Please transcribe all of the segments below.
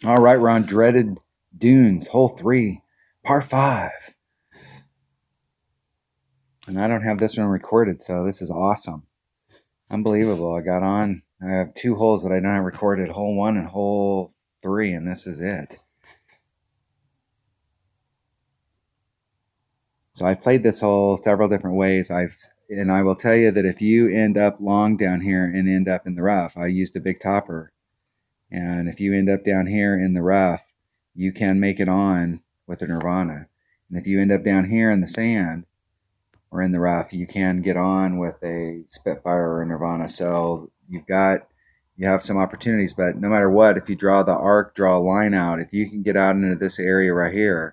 All right, we're on Dreaded Dunes, hole 3, par 5. And I don't have this one recorded, so this is awesome. Unbelievable. I have 2 holes that I don't have recorded, hole 1 and hole 3, and this is it. So I've played this hole several different ways. And I will tell you that if you end up long down here and end up in the rough, I used a big topper. And if you end up down here in the rough, you can make it on with a Nirvana. And if you end up down here in the sand or in the rough, you can get on with a Spitfire or a Nirvana. So you have some opportunities, but no matter what, if you draw the arc, draw a line out, if you can get out into this area right here,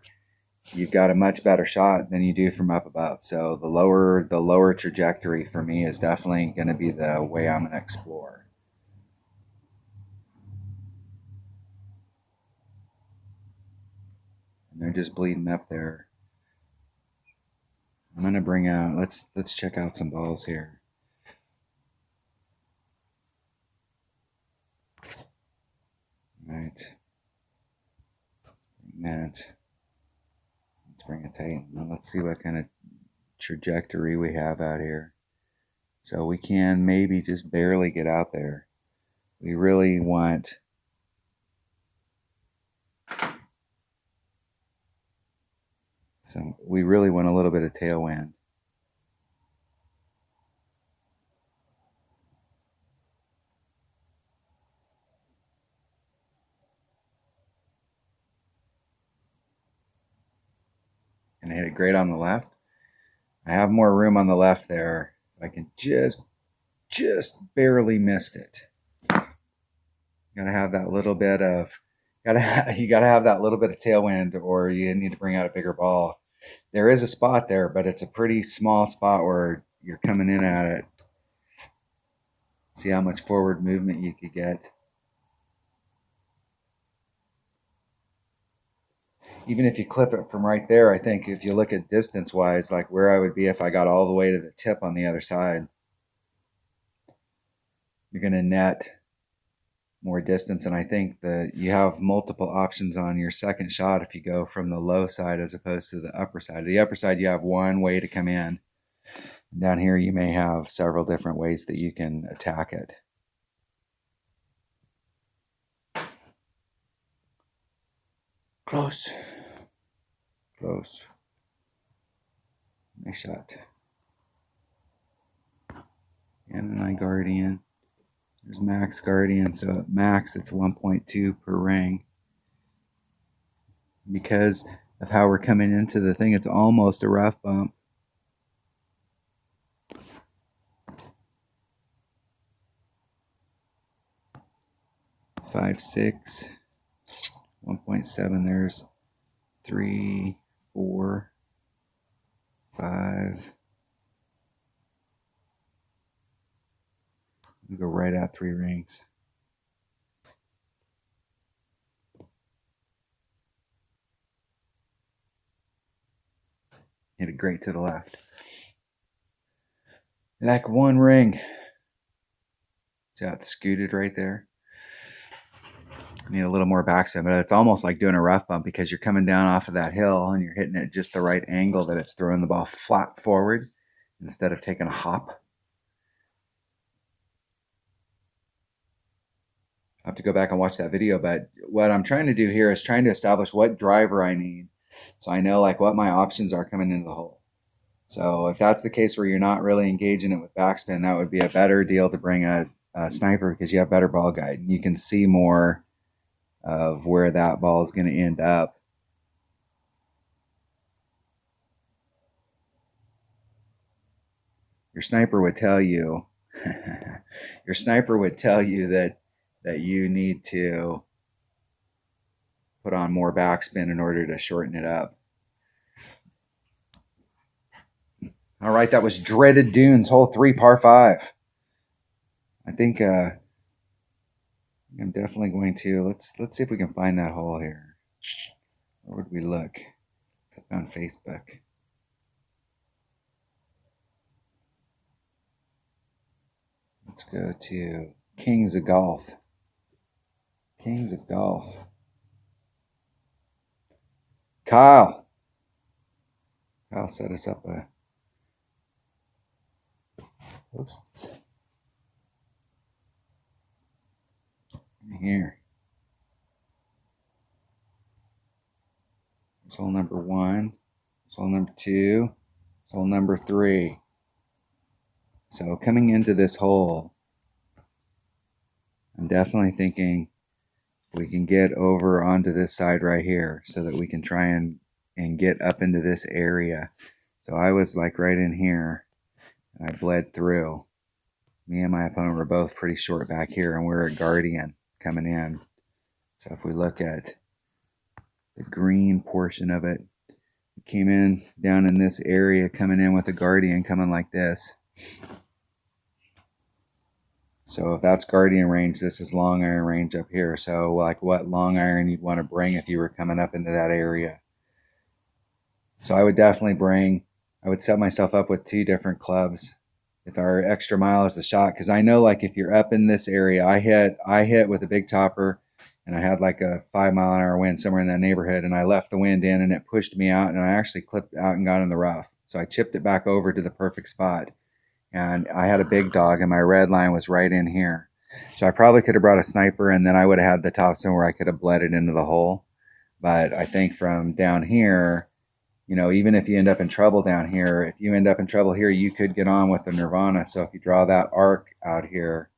you've got a much better shot than you do from up above. So the lower trajectory for me is definitely going to be the way I'm going to explore. And they're just bleeding up there. I'm going to bring out, let's check out some balls here. Right. That. Let's bring it tight. Now let's see what kind of trajectory we have out here. So we can maybe just barely get out there. We really want a little bit of tailwind. And I hit it great on the left. I have more room on the left there. I can just barely missed it. Gotta have that little bit of you gotta have that little bit of tailwind, or you need to bring out a bigger ball. There is a spot there, but it's a pretty small spot where you're coming in at it. See how much forward movement you could get. Even if you clip it from right there, I think if you look at distance wise, like where I would be if I got all the way to the tip on the other side, you're going to net more distance. And I think that you have multiple options on your second shot if you go from the low side as opposed to the upper side. The upper side, you have one way to come in. Down here, you may have several different ways that you can attack it. Close. Close. Nice shot. And my Guardian. There's max Guardian. So at max, it's 1.2 per ring. Because of how we're coming into the thing, it's almost a rough bump. Five, 6, 1.7. There's 3, 4, 5. We go right at 3 rings. Hit it great to the left. Like 1 ring. See how it's scooted right there? I need a little more backspin, but it's almost like doing a rough bump because you're coming down off of that hill and you're hitting it just the right angle that it's throwing the ball flat forward instead of taking a hop. I have to go back and watch that video, but what I'm trying to do here is trying to establish what driver I need, so I know like what my options are coming into the hole. So if that's the case where you're not really engaging it with backspin, that would be a better deal to bring a sniper because you have better ball guide. You can see more of where that ball is going to end up. Your sniper would tell you your sniper would tell you that you need to put on more backspin in order to shorten it up. All right, that was Dreaded Dunes, hole 3, par 5. I think I'm definitely going to let's see if we can find that hole here. Where would we look? Let's look on Facebook. Let's go to Kings of Golf. Kings of Golf. Kyle set us up a oops, here. There's hole number 1. There's hole number 2. There's hole number 3. So coming into this hole, I'm definitely thinking we can get over onto this side right here so that we can try and get up into this area. So I was like right in here and I bled through. Me and my opponent were both pretty short back here, and we're a guardian coming in. So if we look at the green portion of it, it came in down in this area, coming in with a guardian coming like this. So if that's guardian range, this is long iron range up here. So like what long iron you'd want to bring if you were coming up into that area. So I would definitely I would set myself up with 2 different clubs. If our extra mile is the shot, because I know like if you're up in this area, I hit with a big topper, and I had like a 5-mile-an-hour wind somewhere in that neighborhood, and I left the wind in and it pushed me out, and I actually clipped out and got in the rough. So I chipped it back over to the perfect spot, and I had a big dog, and my red line was right in here. So I probably could have brought a sniper, and then I would have had the topspin where I could have bled it into the hole. But I think from down here, you know, even if you end up in trouble down here, if you end up in trouble here, you could get on with the Nirvana. So if you draw that arc out here,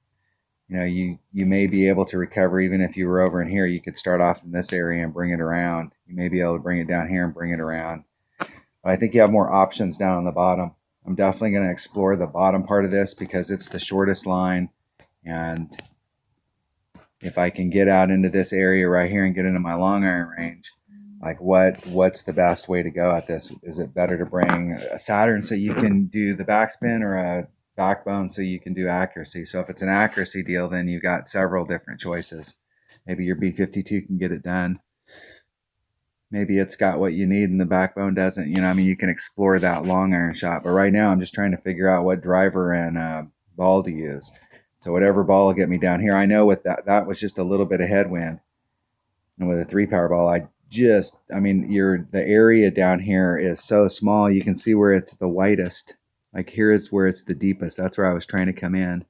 you know, you may be able to recover. Even if you were over in here, you could start off in this area and bring it around. You may be able to bring it down here and bring it around. But I think you have more options down on the bottom. I'm definitely going to explore the bottom part of this because it's the shortest line. And if I can get out into this area right here and get into my long iron range, like what's the best way to go at this? Is it better to bring a Saturn so you can do the backspin, or a backbone so you can do accuracy? So if it's an accuracy deal, then you've got several different choices. Maybe your B52 can get it done. Maybe it's got what you need and the backbone doesn't. You know, I mean, you can explore that long iron shot. But right now I'm just trying to figure out what driver and ball to use. So whatever ball will get me down here. I know with that was just a little bit of headwind. And with a 3-power ball, the area down here is so small. You can see where it's the widest. Like here is where it's the deepest. That's where I was trying to come in.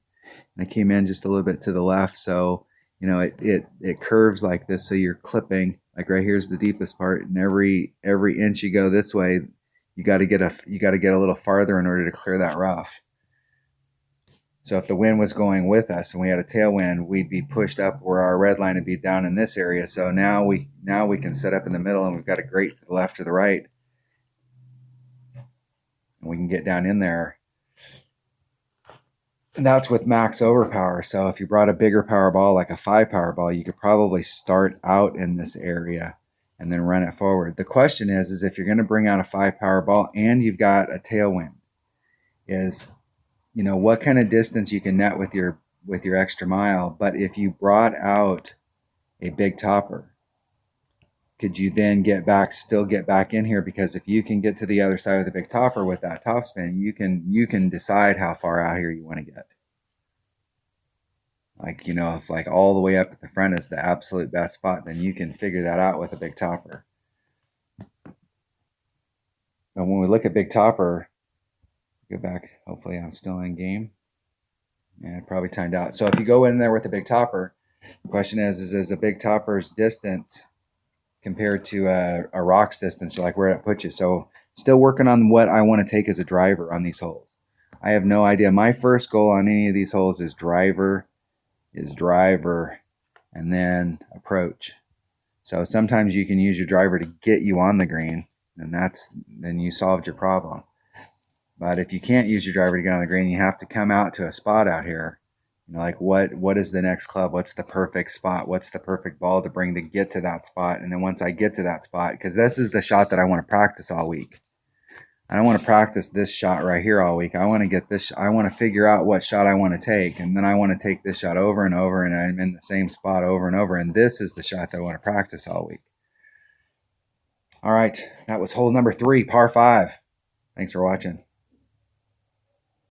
And I came in just a little bit to the left. So, you know, it curves like this. So you're clipping, like right here's the deepest part. And every inch you go this way, you got to get a little farther in order to clear that rough. So if the wind was going with us and we had a tailwind, we'd be pushed up where our red line would be down in this area. So now we can set up in the middle, and we've got a grate to the left or the right. And we can get down in there. And that's with max overpower. So if you brought a bigger power ball, like a 5-power ball, you could probably start out in this area and then run it forward. The question is if you're going to bring out a 5-power ball and you've got a tailwind, is, you know, what kind of distance you can net with your extra mile. But if you brought out a big topper, could you then still get back in here? Because if you can get to the other side of the big topper with that topspin, you can decide how far out here you want to get. Like, you know, if like all the way up at the front is the absolute best spot, then you can figure that out with a big topper. But when we look at big topper, go back, hopefully I'm still in game. Yeah, probably timed out. So if you go in there with a big topper, the question is a big topper's distance compared to a rock's distance, so like where it puts you. So still working on what I want to take as a driver on these holes. I have no idea. My first goal on any of these holes is driver, and then approach. So sometimes you can use your driver to get you on the green, and then you solved your problem. But if you can't use your driver to get on the green, you have to come out to a spot out here. You know, like what is the next club? What's the perfect spot? What's the perfect ball to bring to get to that spot? And then once I get to that spot, because this is the shot that I want to practice all week. I don't want to practice this shot right here all week. I want to get this. I want to figure out what shot I want to take, and then I want to take this shot over and over, and I'm in the same spot over and over. And this is the shot that I want to practice all week. All right, that was hole number 3, par 5. Thanks for watching.